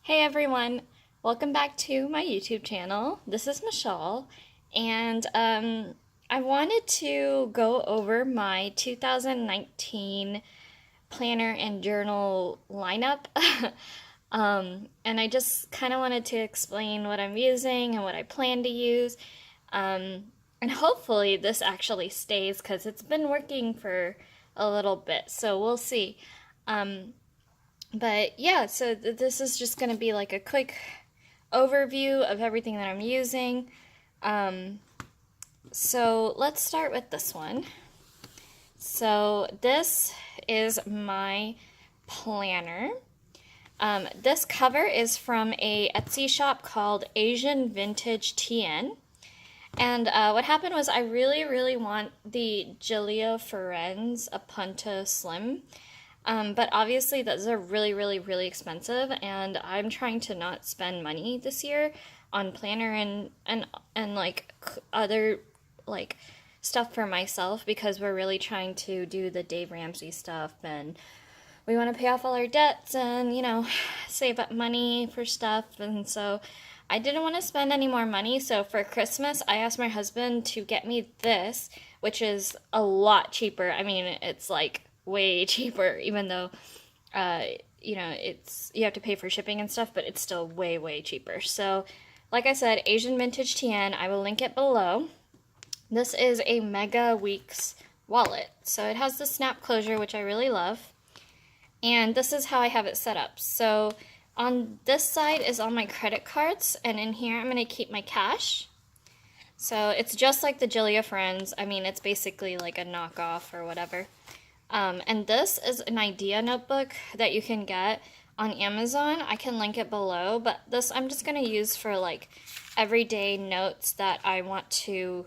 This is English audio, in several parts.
Hey everyone, welcome back to my YouTube channel. This is Michelle, and I wanted to go over my 2019 planner and journal lineup. And I just kind of wanted to explain what I'm using and what I plan to use. And hopefully this actually stays because it's been working for a little bit, so we'll see. But yeah, so this is just going to be like a quick overview of everything that I'm using. So let's start with this one. So this is my planner. This cover is from a Etsy shop called Asian Vintage TN. And what happened was I really want the Giglio Firenze Apunta Slim. But obviously those are really expensive, and I'm trying to not spend money this year on planner and like other like stuff for myself because we're really trying to do the Dave Ramsey stuff, and we want to pay off all our debts and save up money for stuff. And so I didn't want to spend any more money, so for Christmas I asked my husband to get me this, which is a lot cheaper. I mean, it's like way cheaper, even though it's you have to pay for shipping and stuff, but it's still way cheaper. So like I said, Asian Vintage TN, I will link it below. This is a Mega Weeks wallet, so it has the snap closure, which I really love, and this is how I have it set up. So on this side is all my credit cards, and in here I'm going to keep my cash. So it's just like the Giglio Firenze. I mean, it's basically like a knockoff or whatever. And this is an idea notebook that you can get on Amazon. I can link it below, but this I'm just going to use for like everyday notes that I want to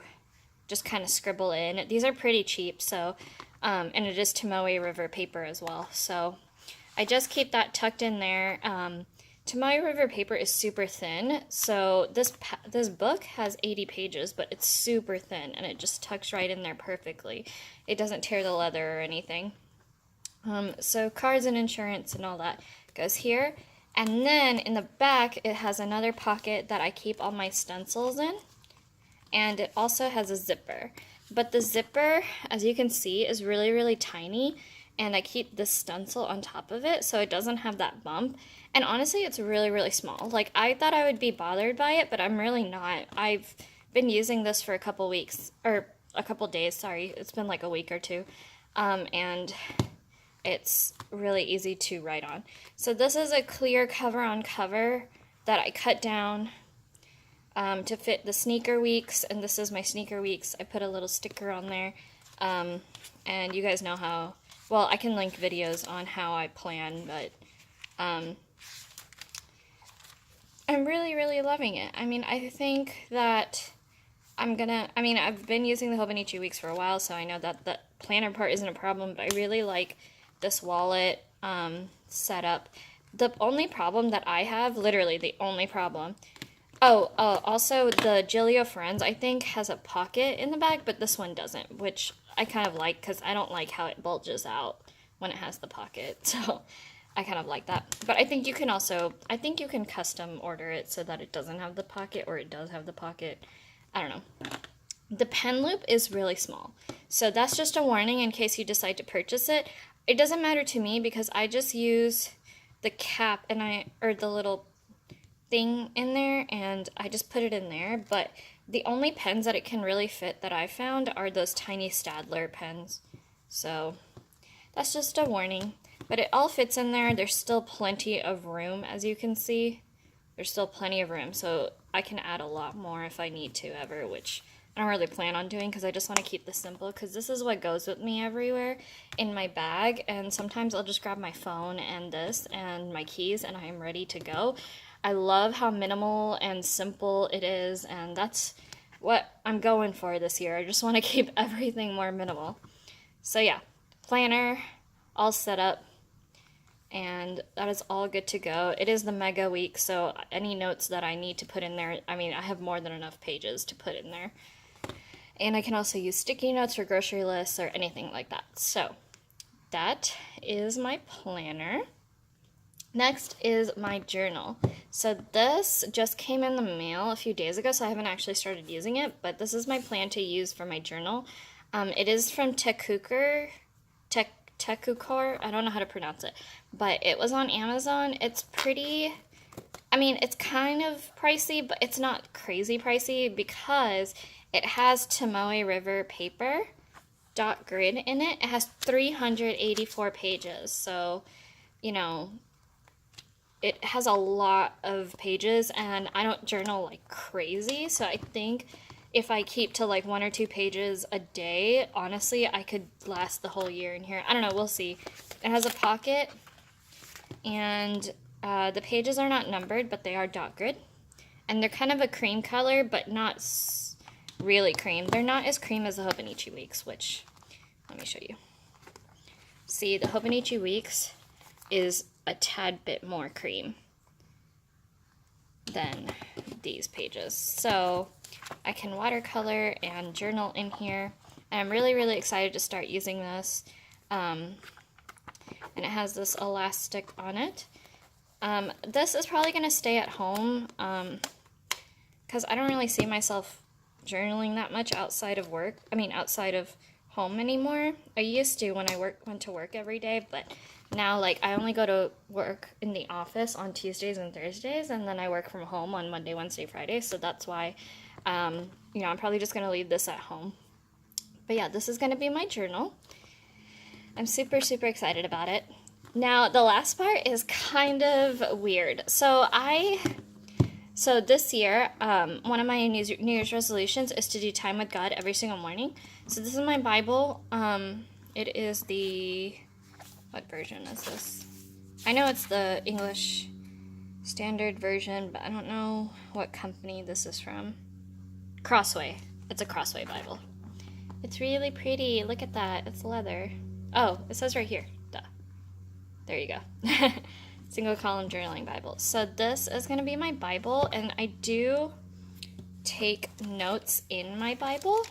just kind of scribble in. These are pretty cheap, so, and it is Tomoe River paper as well. So I just keep that tucked in there. Tomoe River paper is super thin, so this book has 80 pages, but it's super thin, and it just tucks right in there perfectly. It doesn't tear the leather or anything. So cards and insurance and all that goes here. And then in the back, it has another pocket that I keep all my stencils in, and it also has a zipper. But the zipper, as you can see, is really tiny, and I keep this stencil on top of it so it doesn't have that bump. And honestly, it's really small. Like, I thought I would be bothered by it, but I'm really not. I've been using this for a couple weeks, or a couple days, sorry. It's been like a week or two. And it's really easy to write on. So this is a clear cover on cover that I cut down to fit the sneaker weeks, and this is my sneaker weeks. I put a little sticker on there, and you guys know how, well, I can link videos on how I plan, but I'm really loving it. I mean, I think that I've been using the Hobonichi weeks for a while, so I know that the planner part isn't a problem, but I really like this wallet setup. The only problem that I have, literally the only problem, also the Giglio Firenze, I think, has a pocket in the back, but this one doesn't, which I kind of like because I don't like how it bulges out when it has the pocket, so I kind of like that. But I think you can custom order it so that it doesn't have the pocket, or it does have the pocket. I don't know. The pen loop is really small, so that's just a warning in case you decide to purchase it. It doesn't matter to me because I just use the cap or the little thing in there, and I just put it in there. But the only pens that it can really fit that I found are those tiny Stadler pens. So that's just a warning. But it all fits in there. There's still plenty of room, as you can see. There's still plenty of room, so I can add a lot more if I need to ever, which I don't really plan on doing because I just want to keep this simple, because this is what goes with me everywhere in my bag, and sometimes I'll just grab my phone and this and my keys and I'm ready to go. I love how minimal and simple it is, and that's what I'm going for this year. I just want to keep everything more minimal. So yeah, planner all set up, and that is all good to go. It is the Mega Week, so any notes that I need to put in there, I mean, I have more than enough pages to put in there. And I can also use sticky notes or grocery lists or anything like that. So that is my planner. Next is my journal. So this just came in the mail a few days ago, so I haven't actually started using it, but this is my plan to use for my journal. It is from Tekukor, I don't know how to pronounce it, but it was on Amazon. It's pretty, I mean, it's kind of pricey, but it's not crazy pricey because it has Tomoe River paper dot grid in it. It has 384 pages, so, you know, it has a lot of pages, and I don't journal like crazy, so I think if I keep to like 1 or 2 pages a day, honestly, I could last the whole year in here. I don't know, we'll see. It has a pocket, and the pages are not numbered, but they are dot grid, and they're kind of a cream color, but not really cream. They're not as cream as the Hobonichi Weeks, which, let me show you. See, the Hobonichi Weeks is a tad bit more cream than these pages. So I can watercolor and journal in here. And I'm really, really excited to start using this. And it has this elastic on it. This is probably going to stay at home because I don't really see myself journaling that much outside of work. I mean, outside of home anymore. I used to when I went to work every day, but now, like, I only go to work in the office on Tuesdays and Thursdays, and then I work from home on Monday, Wednesday, Friday, so that's why, you know, I'm probably just going to leave this at home. But yeah, this is going to be my journal. I'm super, super excited about it. Now, the last part is kind of weird. So this year, one of my New Year's resolutions is to do time with God every single morning. So this is my Bible. It is the... What version is this? I know it's the English Standard Version, but I don't know what company this is from. Crossway. It's a Crossway Bible. It's really pretty. Look at that. It's leather. Oh, it says right here. Duh. There you go. Single column journaling Bible. So this is going to be my Bible, and I do take notes in my Bible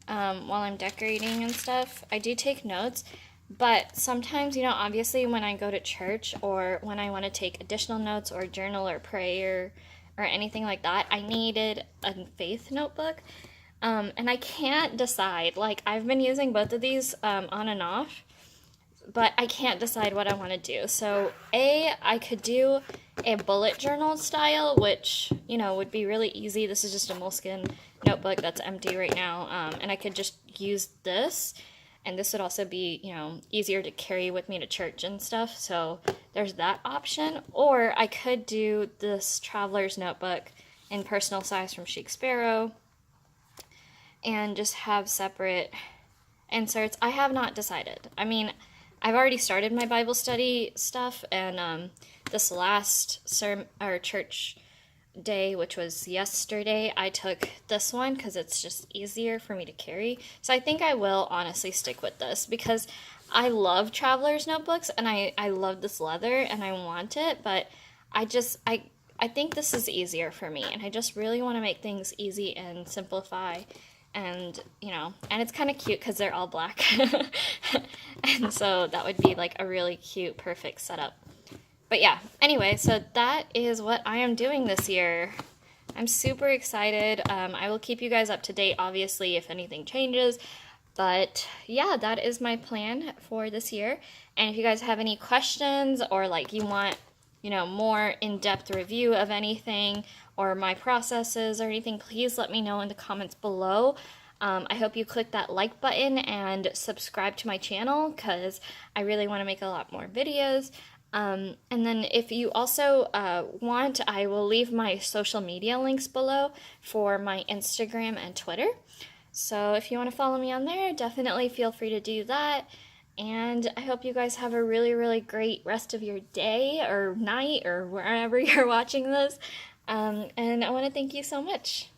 while I'm decorating and stuff. I do take notes. But sometimes, you know, obviously when I go to church or when I want to take additional notes or journal or prayer or anything like that, I needed a faith notebook. And I can't decide. Like, I've been using both of these on and off, but I can't decide what I want to do. So, I could do a bullet journal style, which, you know, would be really easy. This is just a moleskin notebook that's empty right now. And I could just use this. And this would also be, you know, easier to carry with me to church and stuff. So there's that option. Or I could do this traveler's notebook in personal size from Chic Sparrow and just have separate inserts. I have not decided. I mean, I've already started my Bible study stuff, and this last church day, which was yesterday, I took this one because it's just easier for me to carry. So I think I will honestly stick with this because I love traveler's notebooks, and I love this leather and I want it, but I think this is easier for me, and I just really want to make things easy and simplify. And, you know, and it's kind of cute because they're all black. And so that would be like a really cute, perfect setup. But yeah, anyway, so that is what I am doing this year. I'm super excited. I will keep you guys up to date, obviously, if anything changes. But yeah, that is my plan for this year. And if you guys have any questions or like you want, you know, more in-depth review of anything or my processes or anything, please let me know in the comments below. I hope you click that like button and subscribe to my channel because I really want to make a lot more videos. And then if you also want, I will leave my social media links below for my Instagram and Twitter. So if you want to follow me on there, definitely feel free to do that. And I hope you guys have a really, really great rest of your day or night or wherever you're watching this. And I want to thank you so much.